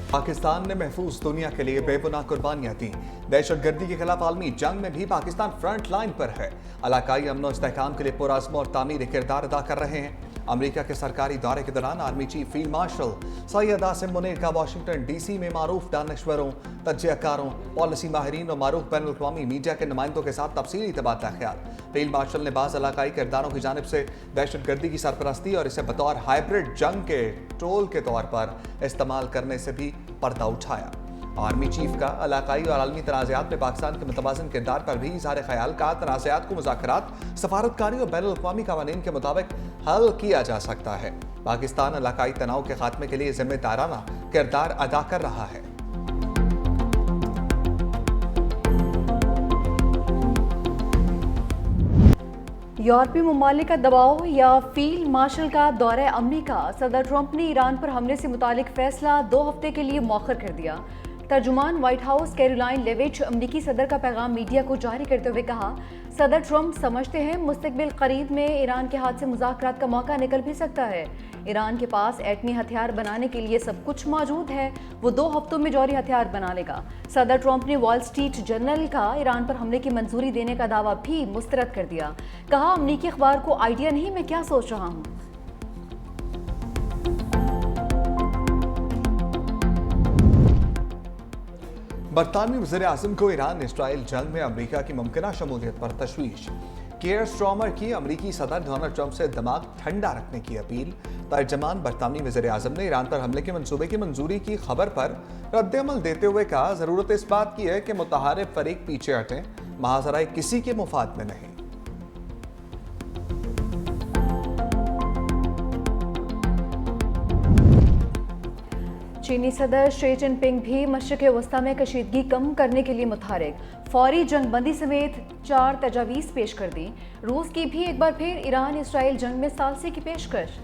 पाकिस्तान ने महफूज दुनिया के लिए बेगुनाह कुर्बानियां दी। दहशतगर्दी के खिलाफ आलमी जंग में भी पाकिस्तान फ्रंट लाइन पर है। इलाकाई अमन और इस्तेहकाम के लिए पुरअज़्म और तामीरी किरदार अदा कर रहे हैं। अमेरिका के सरकारी दौरे के दौरान army chief field marshal Syed Asim Munir का वाशिंगटन DC में मारूफ दानश्वरों, तजज़ियाकारों, पॉलिसी माहिरीन और मारूफ बैनुल अक़वामी मीडिया के नुमाइंदों के साथ तफसीली तबादला ख्याल। फील्ड मार्शल ने बाज़ इलाकाई किरदारों की जानिब से दहशतगर्दी की सरपरस्ती और इसे बतौर हाइब्रिड जंग के टोल के तौर पर इस्तेमाल करने से भी पर्दा उठाया। आर्मी चीफ का इलाकाई और आलमी तनाज़ात में पाकिस्तान के मुतवाज़िन किरदार पर भी इज़हार ख़याल का तनाज़ात को मुज़ाकरात, सफारतकारी और बैनुल अक़वामी क़वानीन के मुताबिक हल किया जा सकता है। पाकिस्तान इलाकाई तनाव के खात्मे के लिए ज़िम्मेदाराना किरदार अदा कर रहा है। यूरोपीय ममालिक का दबाव या फील्ड मार्शल का दौरा अमरीका। सदर ट्रंप ने ईरान पर हमले से मुतालिक फैसला 2 हफ्ते के लिए मौखर कर दिया। तर्जुमान व्हाइट हाउस कैरोलाइन लेविच अमरीकी सदर का पैगाम मीडिया को जारी करते हुए कहा, सदर ट्रंप समझते हैं मुस्तकबिल करीब में ईरान के हाथ से मुज़ाकरात का मौका निकल भी सकता है। ईरान के पास एटमी हथियार बनाने के लिए सब कुछ मौजूद है, वो 2 हफ्तों में जौहरी हथियार बना लेगा। सदर ट्रंप ने वॉल स्ट्रीट जर्नल का ईरान पर हमले की मंजूरी देने का दावा भी मुस्तरद कर दिया। कहा, अमरीकी अखबार को आइडिया नहीं, मैं क्या सोच रहा हूँ। बरतानवी वज़ीर-ए-आज़म को ईरान इसराइल जंग में अमेरिका की मुमकिना शमूलियत पर तशवीश। केयर स्टार्मर की अमेरिकी सदर डोनाल्ड ट्रंप से दिमाग ठंडा रखने की अपील। तर्जमान बरतानवी वज़ीर-ए-आज़म ने ईरान पर हमले के मंसूबे की मंजूरी की खबर पर रद्द-ए-अमल देते हुए कहा, ज़रूरत इस बात की है कि मुतहारिब फरीक पीछे हटें, महासराय किसी के मुफाद में नहीं। चीनी सदर शी जिनपिंग भी मशरिक़ वस्ता में कशीदगी कम करने के लिए मुतहरिक। फौरी जंगबंदी समेत 4 तजावीज़ पेश कर दी। रूस की भी एक बार फिर ईरान इसराइल जंग में सालसी की पेशकश।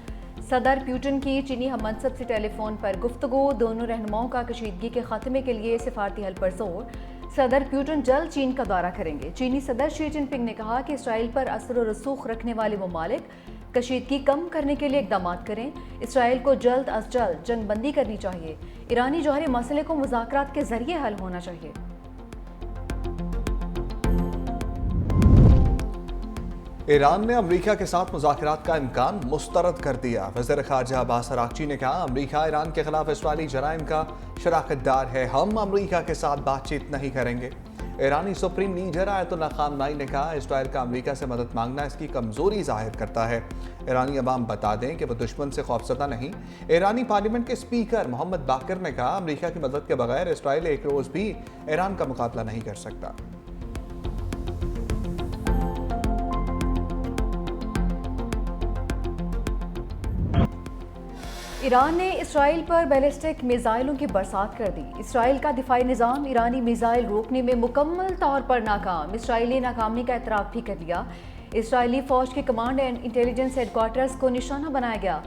सदर पुतिन की चीनी हममनसब से टेलीफोन पर गुफ्तगू। दोनों रहनुमाओं का कशीदगी के खात्मे के लिए सिफारती हल पर जोर। सदर पुतिन जल्द चीन का दौरा करेंगे। चीनी सदर शी जिनपिंग ने कहा कि इसराइल पर असर और रसूख रखने वाले ममालिक कशीदगी कम करने के लिए इक़दाम करें। इसराइल को जल्द अज जल्द जंगबंदी करनी चाहिए। ईरानी जौहरी मसले को मुज़ाकरात के जरिए हल होना चाहिए। ईरान ने अमेरिका के साथ मुज़ाकरात का इम्कान मुस्तरद कर दिया। वज़ीर ख़ारजा अब्बास अराग़ची ने कहा, अमेरिका ईरान के खिलाफ इसराइली जराइम का शराकतदार है, हम अमेरिका के साथ बातचीत नहीं करेंगे। ईरानी सुप्रीम लीडर आयतुल्लाह ख़ामनेई ने कहा, इसराइल का अमेरिका से मदद मांगना इसकी कमज़ोरी ज़ाहिर करता है। ईरानी अवाम बता दें कि वो दुश्मन से खौफज़दा नहीं। ईरानी पार्लियामेंट के स्पीकर मोहम्मद बाकिर ने कहा, अमेरिका की मदद के बगैर इसराइल एक रोज़ भी ईरान का मुकाबला नहीं कर सकता। ईरान ने इसराइल पर बैलिस्टिक मिसाइलों की बरसात कर दी। इसराइल का दिफाई निज़ाम ईरानी मिसाइल रोकने में मुकम्मल तौर पर नाकाम। इसराइली नाकामी का एतराफ़ भी कर लिया। इसराइली फ़ौज के कमांड एंड इंटेलिजेंस हेडक्वार्टर्स को निशाना बनाया गया।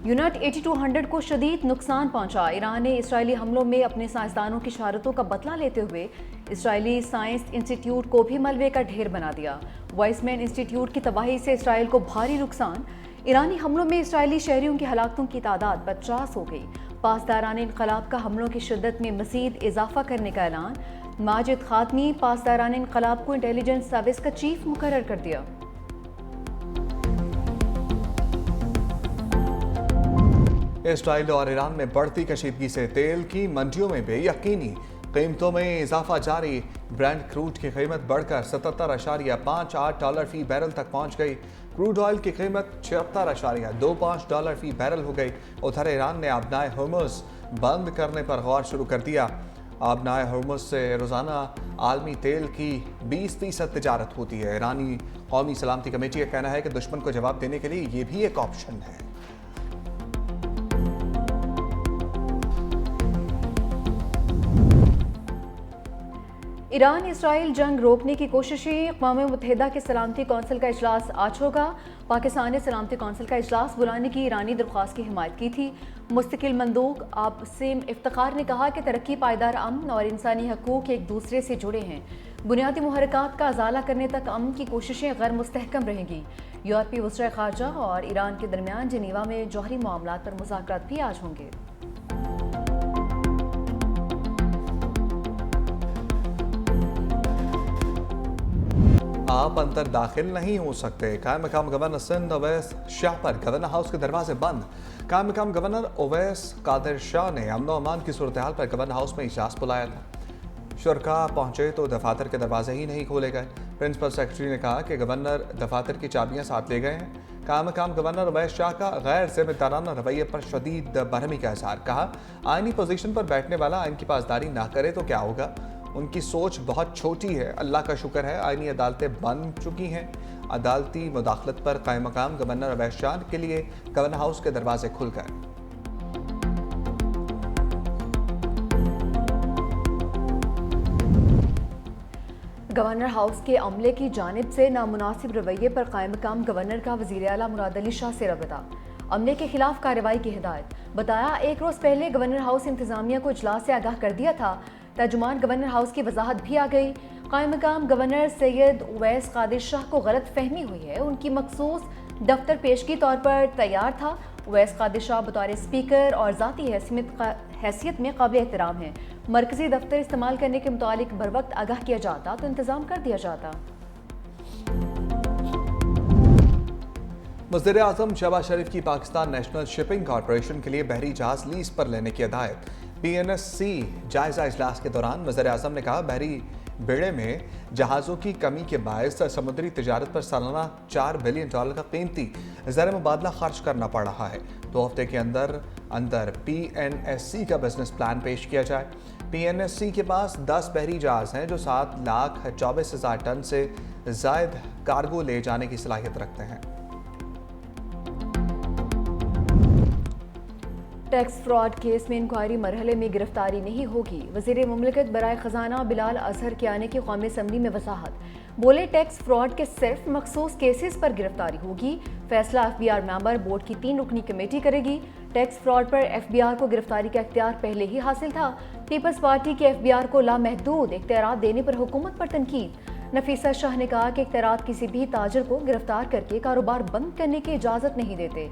यूनिट 8200 को शदीद नुकसान पहुंचा। ईरान ने इसराइली हमलों में अपने साइंसदानों की शहादतों का बदला लेते हुए इसराइली साइंस इंस्टीट्यूट को भी मलबे का ढेर बना दिया। वाइसमैन इंस्टीट्यूट की तबाही से इसराइल को भारी नुकसान। ईरानी हमलों में इसराइली शहरियों की हलाकतों की तादाद 50 हो गई। पासदारान इनकलाब का हमलों की शिद्दत में मज़ीद इजाफा करने का ऐलान। माजिद खातमी पासदारान इनकलाब को इंटेलिजेंस सर्विस का चीफ मुकर्रर कर दिया। इसराइल और ईरान में बढ़ती कशीदगी से तेल की मंडियों में बेयकीनी। कीमतों में इजाफा जारी। ब्रेंट क्रूड की कीमत बढ़कर $77.58 फी बैरल तक पहुंच गई। क्रूड ऑयल की कीमत $76.25 फी बैरल हो गई। उधर ईरान ने आबनाए होर्मुज़ बंद करने पर गौर शुरू कर दिया। आबनाए होर्मुज़ से रोज़ाना आलमी तेल की 20% तिजारत होती है। ईरानी कौमी सलामती कमेटी का कहना है कि दुश्मन को जवाब देने के लिए ये भी एक ऑप्शन है। ईरान इसराइल जंग रोकने की कोशिशें। अक़वाम मुत्तहिदा के सलामती कौंसिल का इजलास आज होगा। पाकिस्तान ने सलामती कौंसिल का इजलास बुलाने की ईरानी दरख्वास्त की हिमायत की थी। मुस्तकिल मंदूक आसिम इफ्तिखार ने कहा कि तरक्की, पायदार अमन और इंसानी हकूक़ एक दूसरे से जुड़े हैं। बुनियादी मुहर्रिकात का अजाला करने तक अमन की कोशिशें गैर मुस्तहकम रहेंगी। यूरोपीय वज़ीर ख़ारजा और ईरान के दरमियान जिनीवा में जौहरी मामलात पर मुज़ाकरात भी आज होंगे। आप अंदर दाखिल नहीं हो सकते। कायम मकाम गवर्नर सिंध अवैस शाह पर गवर्नर हाउस के दरवाजे बंद। कायम मकाम गवर्नर अवैस कादिर शाह ने अमन व अमान की सूरत हाल पर गवर्नर हाउस में इजलास बुलाया था। शुरका पहुंचे तो दफातर के दरवाजे ही नहीं खोले गए। प्रिंसिपल सेक्रेटरी ने कहा कि गवर्नर दफातर की चाबियां साथ ले गए हैं। कायम मकाम गवर्नर अवैस शाह का गैर जिम्मेदाराना रवैये पर शदीद बरहमी का इजहार। कहा, आईनी पोजीशन पर बैठने वाला आइन की पासदारी ना करे तो क्या होगा। उनकी सोच बहुत छोटी है। अल्लाह का शुक्र है आईनी अदालतें बन चुकी हैं। अदालती मुदाखलत पर कायम मकाम गवर्नर अवैस शाह के लिए गवर्नर हाउस के दरवाजे खुल गए। गवर्नर हाउस के अमले की जानिब से नामुनासिब रवैये पर कायम मकाम गवर्नर का वज़ीर आला मुराद अली शाह से रबता। अमले के खिलाफ कार्रवाई की हिदायत। बताया, एक रोज़ पहले गवर्नर हाउस इंतजामिया को इजलास से आगाह कर दिया था। तर्जुमान गवर्नर हाउस की वजाहत भी आ गई। कायम मकाम गवर्नर सैयद उवैस कादिर शाह को गलत फहमी हुई है। उनकी मखसूस दफ्तर पेशगी तौर पर तैयार था। उवैस कादिर शाह बतौर स्पीकर और ज़ाती हैसियत में काबिल एहतराम है। मरकजी दफ्तर इस्तेमाल करने के मुतालिक बर वक्त आगाह किया जाता तो इंतजाम कर दिया जाता। वज़ीर आज़म शहबाज शरीफ की पाकिस्तान नेशनल शिपिंग कॉरपोरेशन के लिए बहरी जहाज लीज पर लेने की हिदायत। PNSC जायजा इजलास के दौरान वज़ीर आज़म ने कहा, बहरी बेड़े में जहाज़ों की कमी के बायस समुद्री तिजारत पर सालाना $4 बिलियन का कीमती ज़र मुबादला खर्च करना पड़ रहा है। 2 हफ्ते के अंदर PNSC का बिजनेस प्लान पेश किया जाए। PNSC के पास 10 बहरी जहाज़ हैं जो 7,24,000 टन से ज़ायद कार्गो ले जाने की सलाहियत रखते हैं। टैक्स फ्रॉड केस में इंक्वायरी मरहले में गिरफ्तारी नहीं होगी। वज़ीर मुमलिकत बराए ख़जाना बिलाल अजहर के आने की कौमी असम्बली में वजाहत। बोले, टैक्स फ्रॉड के सिर्फ मखसूस केसेस पर गिरफ्तारी होगी। फैसला FBI मेंबर बोर्ड की 3 रुकनी कमेटी करेगी। टैक्स फ्रॉड पर FBI को गिरफ्तारी का इख्तियार पहले ही हासिल था। पीपल्स पार्टी के FBI को लामहदूद इख्तियारात देने पर हुकूमत पर तनकीद। नफीसा शाह ने कहा कि इख्तियारात किसी भी ताजर को गिरफ्तार करके कारोबार बंद करने की इजाज़त नहीं देते।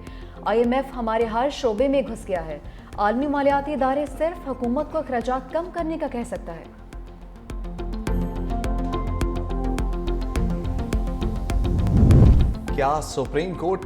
IMF हमारे हर शोबे में घुस गया है। आलमी मालियाती इदारे सिर्फ हुकूमत को अखराजात कम करने का कह सकता है। क्या सुप्रीम कोर्ट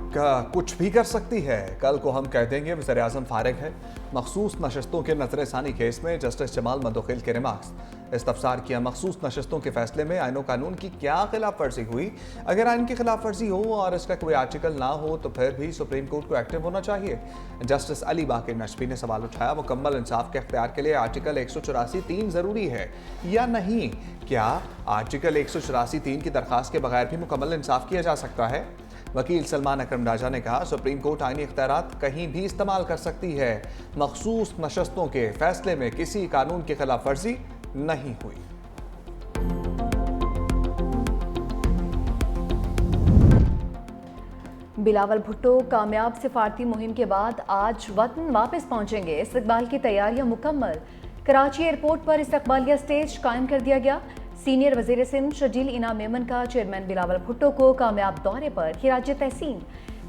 कुछ भी कर सकती है? कल को हम कह देंगे वज़ीर आज़म फारिग है। मखसूस नशस्तों के नज़रसानी केस में जस्टिस जमाल मंदोखिल के रिमार्क्स। इस्तफसार किया, मखसूस नशस्तों के फैसले में आईन कानून की क्या खिलाफ वर्जी हुई? अगर आइन की खिलाफ वर्जी हो और इसका कोई आर्टिकल ना हो तो फिर भी सुप्रीम कोर्ट को एक्टिव होना चाहिए। जस्टिस अली बाकिर नशबी ने सवाल उठाया, मुकम्मल इंसाफ के अख्तियार के लिए आर्टिकल 184(3) ज़रूरी है या नहीं? क्या आर्टिकल 184(3) की दरख्वास्त के बगैर भी मुकम्मल इंसाफ किया जा सकता है? वकील सलमान अकरम राजा ने कहा, सुप्रीम कोर्ट आईनी इख्तियारात कहीं भी इस्तेमाल कर सकती है। मखसूस नशस्तों के फैसले में किसी कानून की खिलाफ वर्जी नहीं हुई। बिलावल भुट्टो कामयाब सिफारती मुहिम के बाद आज वतन वापस पहुंचेंगे। इस्तकबाल की तैयारियां मुकम्मल। कराची एयरपोर्ट पर इस्तकबालिया स्टेज कायम कर दिया गया। सीनियर वज़ीर सिंध शजील इनाम मेमन का चेयरमैन बिलावल भुट्टो को कामयाब दौरे पर खिराज तहसीन।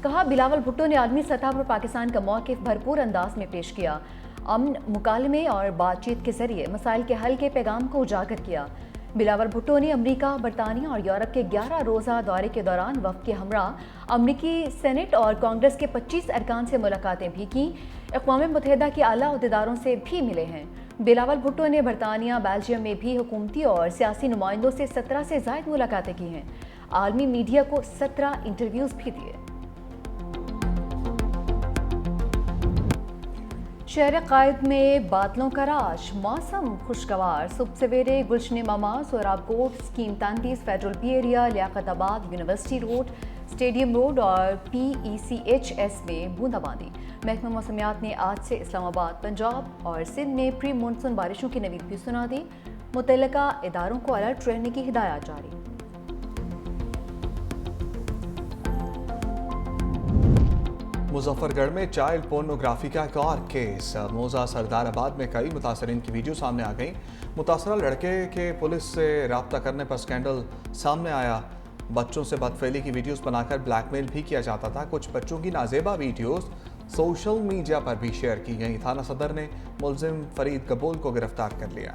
कहा, बिलावल भुट्टो ने आलमी सतह पर पाकिस्तान का मौक़िफ़ भरपूर अंदाज में पेश किया। अमन, मुकालमे और बातचीत के जरिए मसाइल के हल के पैगाम को उजागर किया। बिलावल भुट्टो ने अमरीका, बरतानिया और यूरोप के 11 रोज़ा दौरे के दौरान वफ़द के हमरा अमरीकी सेनेट और कांग्रेस के 25 अरकान से मुलाकातें भी की। अक़वाम मुत्तहिदा के आला अहदेदारों से भी मिले हैं। बिलावल भुट्टो ने बरतानिया, बेल्जियम में भी हुकूमती और सियासी नुमाइंदों से 17 से ज़ायद मुलाकातें की हैं। आलमी मीडिया को 17 इंटरव्यूज़ भी दिए। शहर कायद में बादलों का राज, मौसम खुशगवार। सुबह सवेरे गुलशन मामा, सोहराबकोट, scheme 33, federal P area, Liaquatabad, university road, stadium road और PECHS में बूंदाबांदी। महकमा मौसमियात ने आज से इस्लामाबाद, पंजाब और सिंध में प्री मानसून बारिशों की नवीद भी सुना दी। मुतल्लिका इदारों को अलर्ट रहने की हिदायत जारी। मुजफ्फरगढ़ में चाइल्ड पोर्नोग्राफी का एक और केस। मोजा सरदाराबाद में कई मुतासरीन की वीडियो सामने आ गई। मुतासरा लड़के के पुलिस से रब्ता करने पर स्कैंडल सामने आया। बच्चों से बदफेली की वीडियोस बनाकर ब्लैकमेल भी किया जाता था। कुछ बच्चों की नाजेबा वीडियोस सोशल मीडिया पर भी शेयर की गई। थाना सदर ने मुलजिम फरीद कबूल को गिरफ्तार कर लिया।